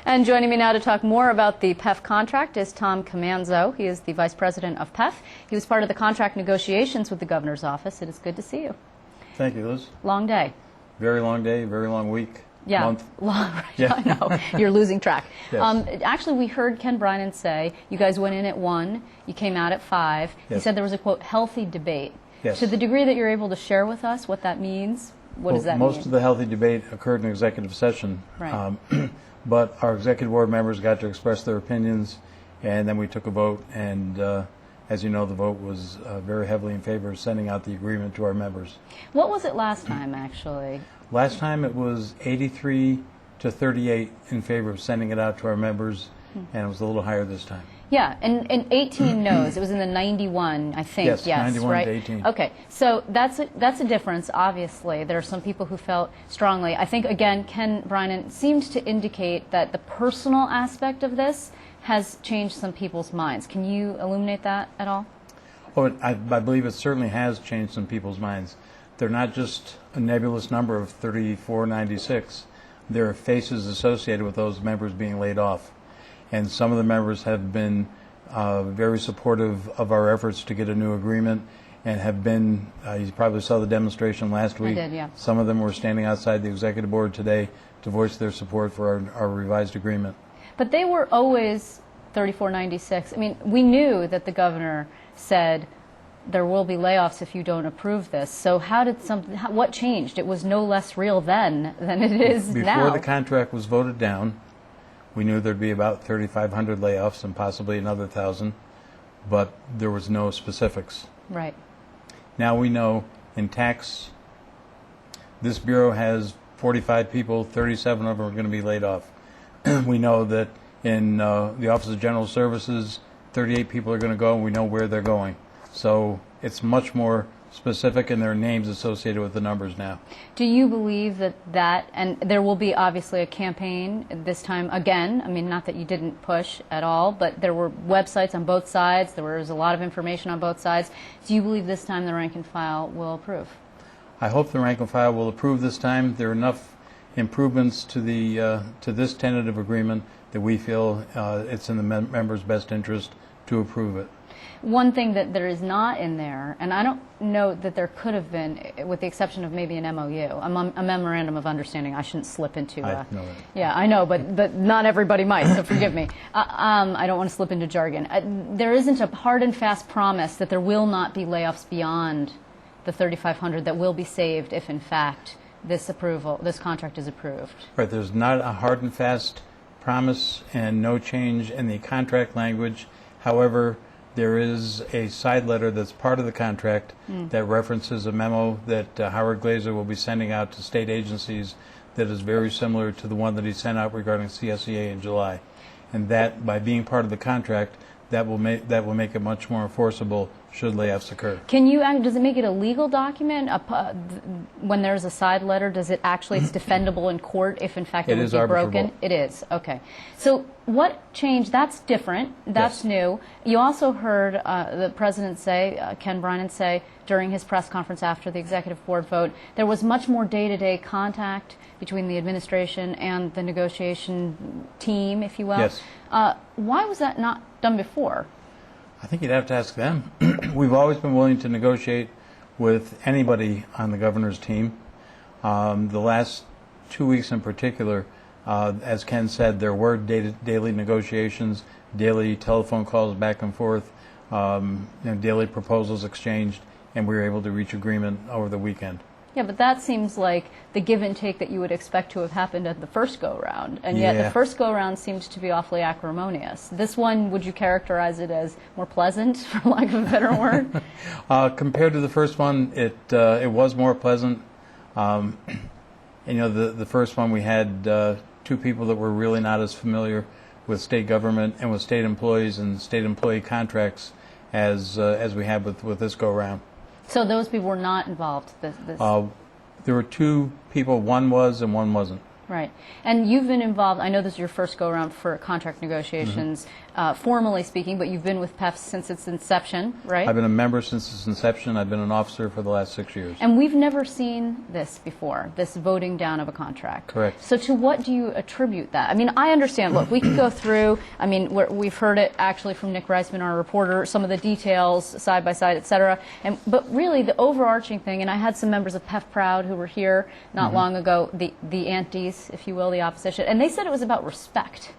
And joining me now to talk more about the PEF contract is Tom Comanzo. He is the Vice President of PEF. He was part of the contract negotiations with the Governor's office. It is good to see you. Thank you, Liz. Long day. Very long day, very long week, yeah. month. Long, right, yeah. I know. You're losing track. Yes. Actually, we heard Ken Brynan say you guys went in at 1, you came out at 5. Yes. He said there was a, quote, healthy debate. Yes. To the degree that you're able to share with us what that means, what does that mean? Most of the healthy debate occurred in executive session. Right. But our executive board members got to express their opinions, and then we took a vote, and as you know, the vote was very heavily in favor of sending out the agreement to our members. What was it last time, actually? Last time it was 83 to 38 in favor of sending it out to our members, and it was a little higher this time. Yeah, and 18 no's. It was in the 91, I think. Yes, 91 right? to 18. Okay, so that's a difference, obviously. There are some people who felt strongly. I think, again, Ken Brynan seemed to indicate that the personal aspect of this has changed some people's minds. Can you illuminate that at all? Oh, I believe it certainly has changed some people's minds. They're not just a nebulous number of 3496. There are faces associated with those members being laid off. And some of the members have been very supportive of our efforts to get a new agreement and have been, you probably saw the demonstration last week. I did, yeah. Some of them were standing outside the executive board today to voice their support for our revised agreement. But they were always 3496. I mean, we knew that the governor said there will be layoffs if you don't approve this. So what changed? It was no less real then than it is now. Before the contract was voted down, we knew there'd be about 3,500 layoffs and possibly another 1,000, but there was no specifics. Right. Now we know in tax, this bureau has 45 people, 37 of them are going to be laid off. We know that in the Office of General Services, 38 people are going to go, and we know where they're going. So it's much more specific, and there are names associated with the numbers now. Do you believe that, and there will be obviously a campaign this time again, I mean, not that you didn't push at all, but there were websites on both sides, there was a lot of information on both sides. Do you believe this time the rank and file will approve? I hope the rank and file will approve this time. There are enough improvements to this tentative agreement that we feel it's in the members' best interest to approve it. One thing that there is not in there, and I don't know that there could have been, with the exception of maybe an MOU, a memorandum of understanding. I shouldn't slip into. I know that. Yeah, I know, but not everybody might. So forgive me. I don't want to slip into jargon. There isn't a hard and fast promise that there will not be layoffs beyond the 3,500 that will be saved if, in fact, this contract is approved. Right. There's not a hard and fast promise and no change in the contract language. However, there is a side letter that's part of the contract that references a memo that Howard Glazer will be sending out to state agencies that is very similar to the one that he sent out regarding CSEA in July. And that, by being part of the contract, that will make it much more enforceable should layoffs occur. Does it make it a legal document? When there's a side letter, does it actually, it's defendable in court if in fact it would be broken? It is, okay. So what changed? That's different, that's yes. new. You also heard the President say, Ken Brynan say, during his press conference after the executive board vote, there was much more day-to-day contact between the administration and the negotiation team, if you will. Yes. Why was that not done before? I think you'd have to ask them. We've always been willing to negotiate with anybody on the governor's team. The last 2 weeks in particular, as Ken said, there were daily negotiations, daily telephone calls back and forth, daily proposals exchanged, and we were able to reach agreement over the weekend. Yeah, but that seems like the give and take that you would expect to have happened at the first go-round, and yet the first go-round seems to be awfully acrimonious. This one, would you characterize it as more pleasant, for lack of a better word? Compared to the first one, it was more pleasant. The first one we had two people that were really not as familiar with state government and with state employees and state employee contracts as we had with this go-round. So those people were not involved? There were two people, one was and one wasn't. Right. And you've been involved, I know this is your first go-around for contract negotiations, formally speaking, but you've been with PEF since its inception, right? I've been a member since its inception. I've been an officer for the last 6 years. And we've never seen this before, this voting down of a contract. Correct. So to what do you attribute that? I mean, I understand, look, we could go through, I mean, we've heard it actually from Nick Reisman, our reporter, some of the details, side by side, et cetera. But really, the overarching thing, and I had some members of PEF Proud who were here not long ago, the antis, if you will, the opposition, and they said it was about respect.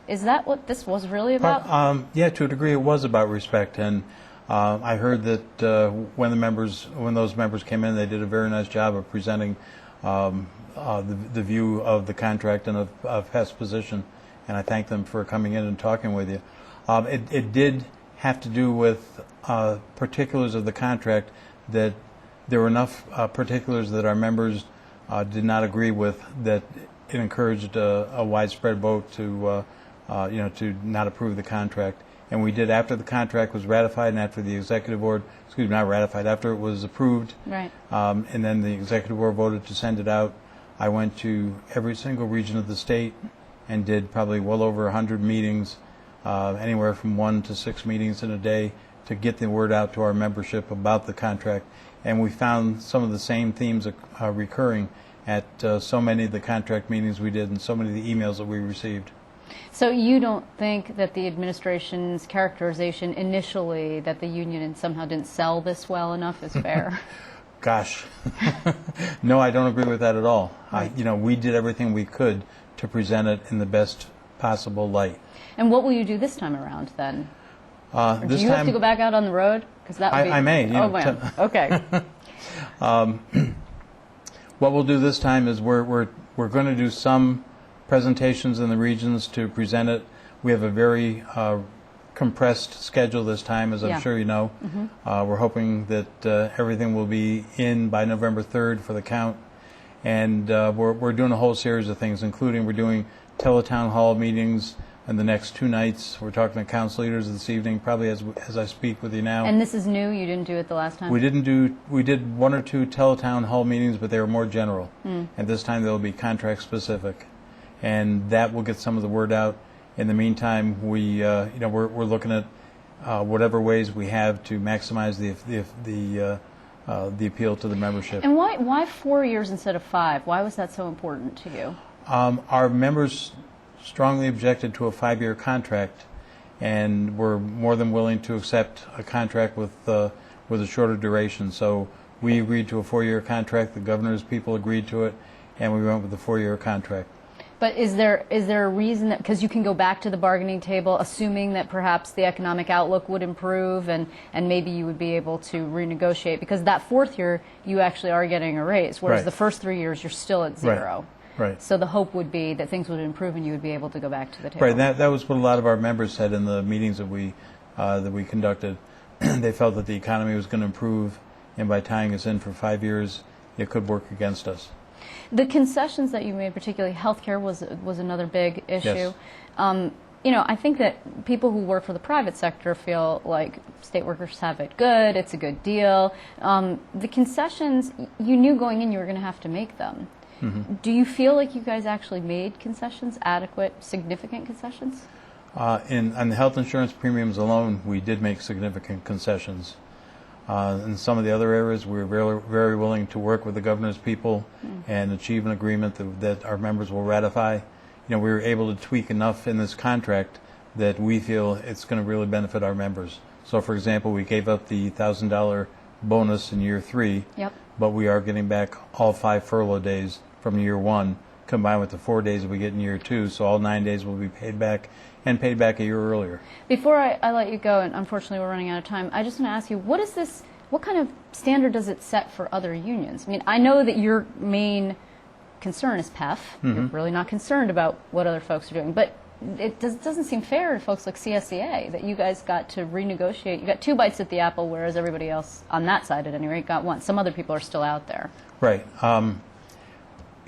Is that what this was really about? Yeah, to a degree, it was about respect, and I heard that when those members came in, they did a very nice job of presenting the view of the contract and of PEF's position, and I thank them for coming in and talking with you. It did have to do with particulars of the contract that there were enough particulars that our members did not agree with, that it encouraged a widespread vote to to not approve the contract. And we did after the contract was ratified and after the executive board, not ratified, after it was approved. Right. And then the executive board voted to send it out. I went to every single region of the state and did probably well over 100 meetings, anywhere from 1 to 6 meetings in a day, to get the word out to our membership about the contract. And we found some of the same themes recurring at so many of the contract meetings we did and so many of the emails that we received. So you don't think that the administration's characterization initially that the union somehow didn't sell this well enough is fair? Gosh, no, I don't agree with that at all. Right. We did everything we could to present it in the best possible light. And what will you do this time around then? Or This do you time, have to go back out on the road? Because that would be. I may. Oh man. Okay. What we'll do this time is we're going to do some presentations in the regions to present it. We have a very compressed schedule this time, as I'm sure you know. We're hoping that everything will be in by November 3rd for the count. And we're doing a whole series of things, including we're doing teletown hall meetings in the next 2 nights. We're talking to council leaders this evening, probably as I speak with you now. And this is new? You didn't do it the last time? We did 1 or 2 teletown hall meetings, but they were more general. And this time they'll be contract specific. And that will get some of the word out. In the meantime, we're looking at whatever ways we have to maximize the appeal to the membership. And why 4 years instead of 5? Why was that so important to you? Our members strongly objected to a 5-year contract, and were more than willing to accept a contract with a shorter duration. So we agreed to a 4-year contract. The governor's people agreed to it, and we went with the 4-year contract. But is there a reason that, because you can go back to the bargaining table, assuming that perhaps the economic outlook would improve and maybe you would be able to renegotiate, because that 4th year you actually are getting a raise, whereas the first 3 years you're still at 0. Right. So the hope would be that things would improve and you would be able to go back to the table. Right. That was what a lot of our members said in the meetings that we conducted. They felt that the economy was going to improve, and by tying us in for 5 years, it could work against us. The concessions that you made, particularly healthcare, was another big issue. Yes. I think that people who work for the private sector feel like state workers have it good, it's a good deal. The concessions, you knew going in you were going to have to make them. Do you feel like you guys actually made concessions, adequate, significant concessions? On the health insurance premiums alone, we did make significant concessions. In some of the other areas, we were very, very willing to work with the governor's people and achieve an agreement that our members will ratify. We were able to tweak enough in this contract that we feel it's going to really benefit our members. So, for example, we gave up the $1,000 bonus in year 3, but we are getting back all 5 furlough days from year 1, combined with the 4 days that we get in year 2. So all 9 days will be paid back, and paid back a year earlier. Before I let you go, and unfortunately we're running out of time, I just want to ask you, what kind of standard does it set for other unions? I mean, I know that your main concern is PEF. You're really not concerned about what other folks are doing, but it doesn't seem fair to folks like CSEA that you guys got to renegotiate. You got 2 bites at the apple, whereas everybody else, on that side at any rate, got 1. Some other people are still out there. Right.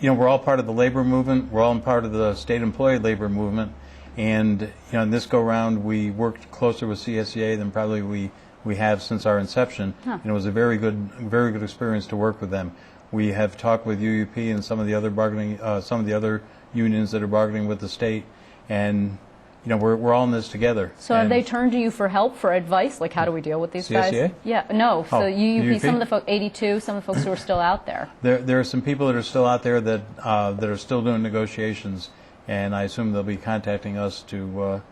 We're all part of the labor movement. We're all part of the state employee labor movement. And in this go-round, we worked closer with CSEA than probably we have since our inception. And it was a very good experience to work with them. We have talked with UUP and some of the other bargaining, some of the other unions that are bargaining with the state, and we're all in this together. So have they turned to you for help, for advice? Like, how do we deal with these guys? CSEA? Yeah, no. So UUP, UUP? some of the folks, 82, some of the folks who are still out there. There are some people that are still out there that are still doing negotiations, and I assume they'll be contacting us to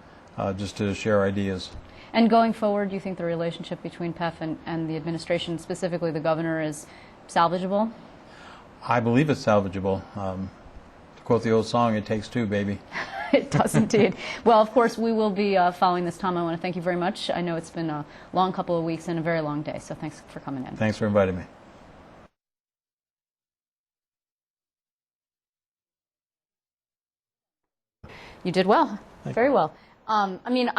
just to share ideas. And going forward, do you think the relationship between PEF and the administration, specifically the governor, is salvageable? I believe it's salvageable. To quote the old song, it takes two, baby. It does indeed. Well, of course, we will be following this. Tom, I want to thank you very much. I know it's been a long couple of weeks and a very long day, so thanks for coming in. Thanks for inviting me. You did well. Very well. I mean,